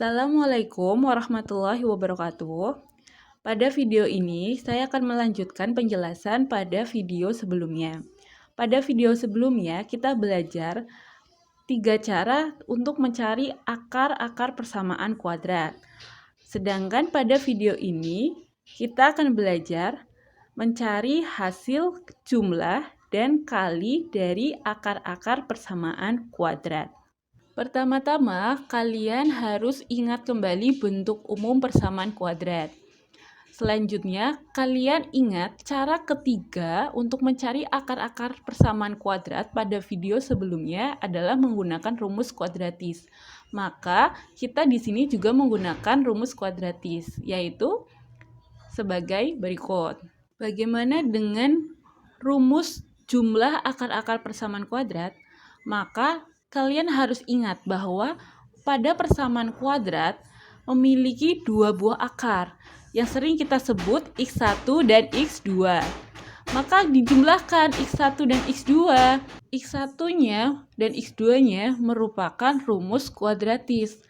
Assalamualaikum warahmatullahi wabarakatuh. Pada video ini, saya akan melanjutkan penjelasan pada video sebelumnya. Pada video sebelumnya, kita belajar 3 cara untuk mencari akar-akar persamaan kuadrat. Sedangkan pada video ini, kita akan belajar mencari hasil jumlah dan kali dari akar-akar persamaan kuadrat. Pertama-tama, kalian harus ingat kembali bentuk umum persamaan kuadrat. Selanjutnya, kalian ingat cara ketiga untuk mencari akar-akar persamaan kuadrat pada video sebelumnya adalah menggunakan rumus kuadratis. Maka, kita di sini juga menggunakan rumus kuadratis, yaitu sebagai berikut. Bagaimana dengan rumus jumlah akar-akar persamaan kuadrat? Maka, kalian harus ingat bahwa pada persamaan kuadrat memiliki dua buah akar yang sering kita sebut x1 dan x2. Maka dijumlahkan x1 dan x2. x1-nya dan x2-nya merupakan rumus kuadratis.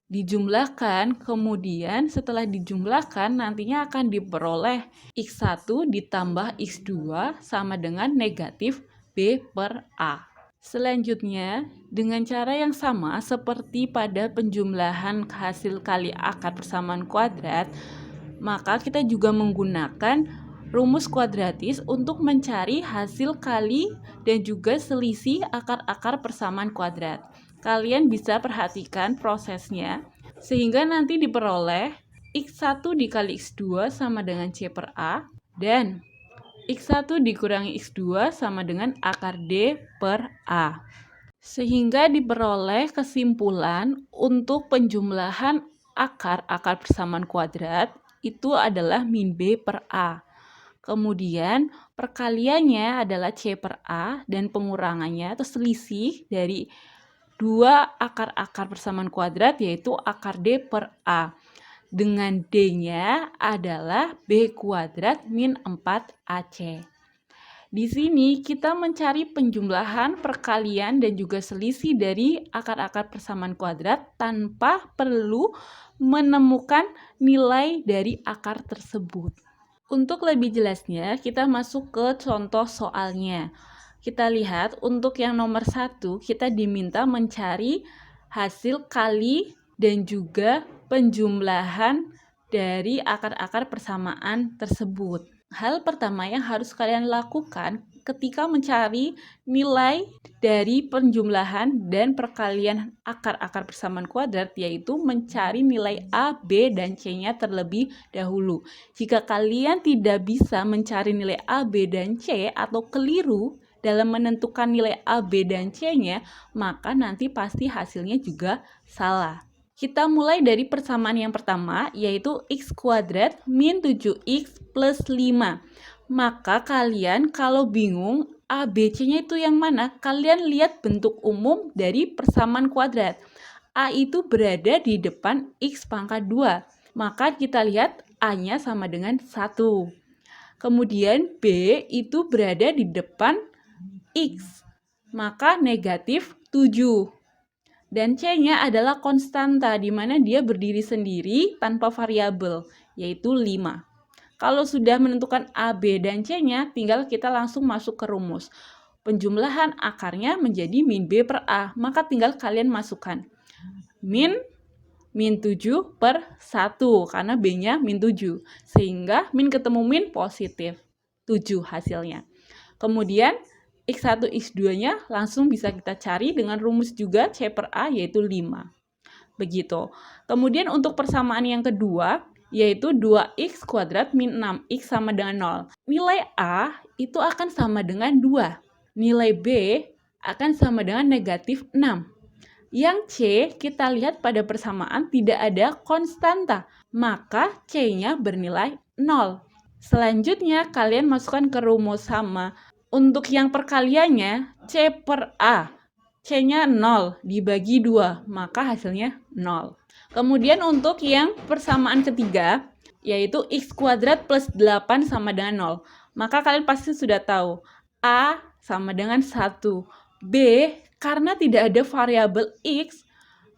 Dijumlahkan, kemudian setelah dijumlahkan nantinya akan diperoleh x1 ditambah x2 sama dengan negatif b per a. Selanjutnya, dengan cara yang sama seperti pada penjumlahan hasil kali akar persamaan kuadrat, maka kita juga menggunakan rumus kuadratis untuk mencari hasil kali dan juga selisih akar-akar persamaan kuadrat. Kalian bisa perhatikan prosesnya, sehingga nanti diperoleh x1 dikali x2 sama dengan c per a, dan x1 dikurangi x2 sama dengan akar D per A. Sehingga diperoleh kesimpulan untuk penjumlahan akar-akar persamaan kuadrat itu adalah min B per A. Kemudian perkaliannya adalah C per A dan pengurangannya atau selisih dari dua akar-akar persamaan kuadrat yaitu akar D per A. Dengan D-nya adalah B kuadrat min 4AC. Di sini kita mencari penjumlahan, perkalian, dan juga selisih dari akar-akar persamaan kuadrat tanpa perlu menemukan nilai dari akar tersebut. Untuk lebih jelasnya, kita masuk ke contoh soalnya. Kita lihat untuk yang nomor 1, kita diminta mencari hasil kali dan juga penjumlahan dari akar-akar persamaan tersebut. Hal pertama yang harus kalian lakukan ketika mencari nilai dari penjumlahan dan perkalian akar-akar persamaan kuadrat yaitu mencari nilai A, B, dan C-nya terlebih dahulu. Jika kalian tidak bisa mencari nilai A, B, dan C atau keliru dalam menentukan nilai A, B, dan C-nya, maka nanti pasti hasilnya juga salah. Kita mulai dari persamaan yang pertama, yaitu x kuadrat min 7x plus 5. Maka kalian kalau bingung A, B, C-nya itu yang mana? Kalian lihat bentuk umum dari persamaan kuadrat. A itu berada di depan x pangkat 2. Maka kita lihat A-nya sama dengan 1. Kemudian B itu berada di depan x. Maka negatif 7. Dan C-nya adalah konstanta, di mana dia berdiri sendiri tanpa variabel, yaitu 5. Kalau sudah menentukan A, B, dan C-nya, tinggal kita langsung masuk ke rumus. Penjumlahan akarnya menjadi min B per A, maka tinggal kalian masukkan. Min 7 per 1, karena B-nya min 7. Sehingga min ketemu min positif, 7 hasilnya. Kemudian, x1, x2-nya langsung bisa kita cari dengan rumus juga C per A yaitu 5. Begitu. Kemudian untuk persamaan yang kedua yaitu 2x kuadrat min 6x sama dengan 0. Nilai A itu akan sama dengan 2. Nilai B akan sama dengan negatif 6. Yang C kita lihat pada persamaan tidak ada konstanta, maka C-nya bernilai 0. Selanjutnya kalian masukkan ke rumus sama. Untuk yang perkaliannya, C per A. C-nya 0 dibagi 2, maka hasilnya 0. Kemudian untuk yang persamaan ketiga, yaitu x kuadrat plus 8 sama dengan 0. Maka kalian pasti sudah tahu, A sama dengan 1. B, karena tidak ada variabel x,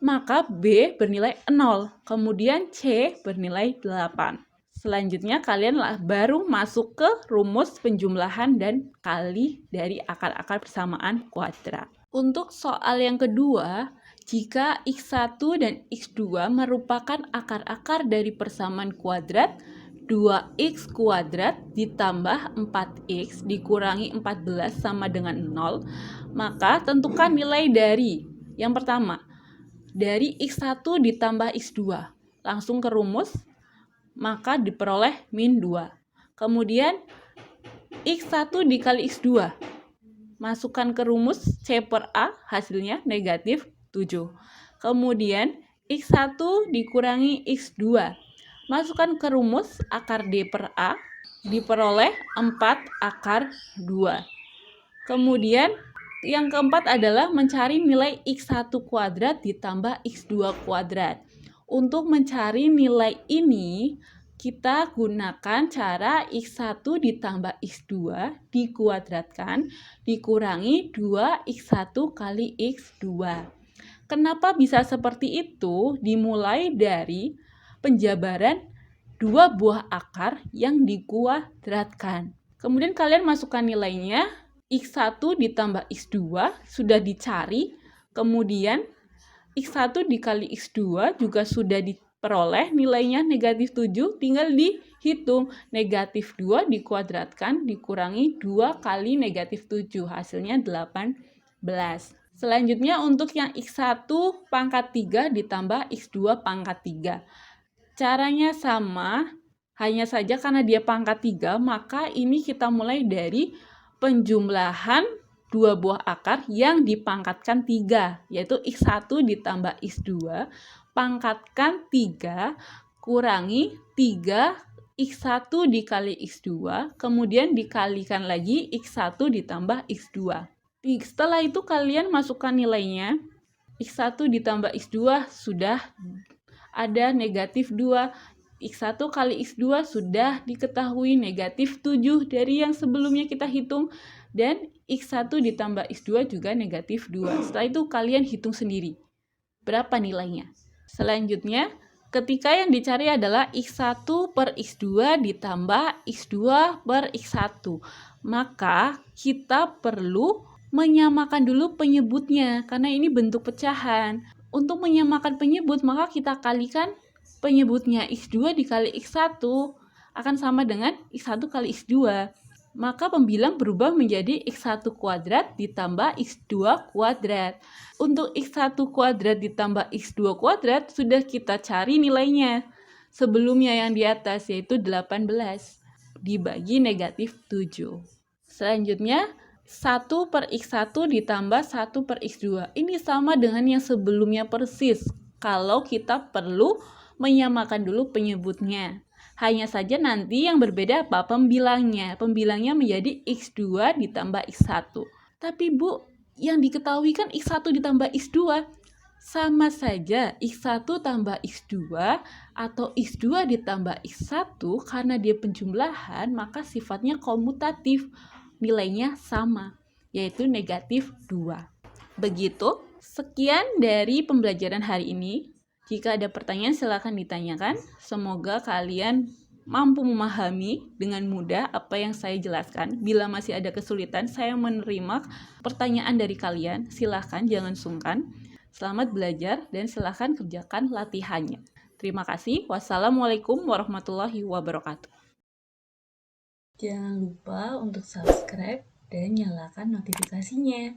maka B bernilai 0, kemudian C bernilai 8. Selanjutnya kalian baru masuk ke rumus penjumlahan dan kali dari akar-akar persamaan kuadrat. Untuk soal yang kedua, jika X1 dan X2 merupakan akar-akar dari persamaan kuadrat 2x kuadrat ditambah 4x dikurangi 14 sama dengan 0, maka tentukan nilai dari yang pertama, dari X1 ditambah X2. Langsung ke rumus, maka diperoleh min 2. Kemudian X1 dikali X2. Masukkan ke rumus C per A, hasilnya negatif 7. Kemudian X1 dikurangi X2. Masukkan ke rumus akar D per A, diperoleh 4 akar 2. Kemudian yang keempat adalah mencari nilai X1 kuadrat ditambah X2 kuadrat. Untuk mencari nilai ini, kita gunakan cara X1 ditambah X2 dikuadratkan dikurangi 2x1 kali X2. Kenapa bisa seperti itu? Dimulai dari penjabaran dua buah akar yang dikuadratkan. Kemudian kalian masukkan nilainya, X1 ditambah X2 sudah dicari, kemudian X1 dikali X2 juga sudah diperoleh, nilainya negatif 7, tinggal dihitung. Negatif 2 dikuadratkan dikurangi 2 kali negatif 7, hasilnya 18. Selanjutnya untuk yang X1 pangkat 3 ditambah X2 pangkat 3. Caranya sama, hanya saja karena dia pangkat 3, maka ini kita mulai dari penjumlahan dua buah akar yang dipangkatkan 3, yaitu X1 ditambah X2, pangkatkan 3, kurangi 3, X1 dikali X2, kemudian dikalikan lagi X1 ditambah X2. Setelah itu kalian masukkan nilainya, X1 ditambah X2 sudah ada negatif 2, X1 kali X2 sudah diketahui negatif 7 dari yang sebelumnya kita hitung, dan X1 ditambah X2 juga negatif 2. Setelah itu kalian hitung sendiri berapa nilainya. Selanjutnya, ketika yang dicari adalah X1 per X2 ditambah X2 per X1, maka kita perlu menyamakan dulu penyebutnya, karena ini bentuk pecahan. Untuk menyamakan penyebut, maka kita kalikan penyebutnya. X2 dikali X1 akan sama dengan X1 kali X2. Maka pembilang berubah menjadi X1 kuadrat ditambah X2 kuadrat. Untuk X1 kuadrat ditambah X2 kuadrat sudah kita cari nilainya sebelumnya yang di atas, yaitu 18 dibagi negatif 7. Selanjutnya 1 per X1 ditambah 1 per X2. Ini sama dengan yang sebelumnya persis. Kalau kita perlu menyamakan dulu penyebutnya. Hanya saja nanti yang berbeda apa? Pembilangnya. Pembilangnya menjadi X2 ditambah X1. Tapi Bu, yang diketahui kan X1 ditambah X2. Sama saja X1 tambah X2 atau X2 ditambah X1, karena dia penjumlahan maka sifatnya komutatif. Nilainya sama, yaitu negatif 2. Begitu. Sekian dari pembelajaran hari ini. Jika ada pertanyaan silakan ditanyakan. Semoga kalian mampu memahami dengan mudah apa yang saya jelaskan. Bila masih ada kesulitan, saya menerima pertanyaan dari kalian. Silakan, jangan sungkan. Selamat belajar dan silakan kerjakan latihannya. Terima kasih. Wassalamualaikum warahmatullahi wabarakatuh. Jangan lupa untuk subscribe dan nyalakan notifikasinya.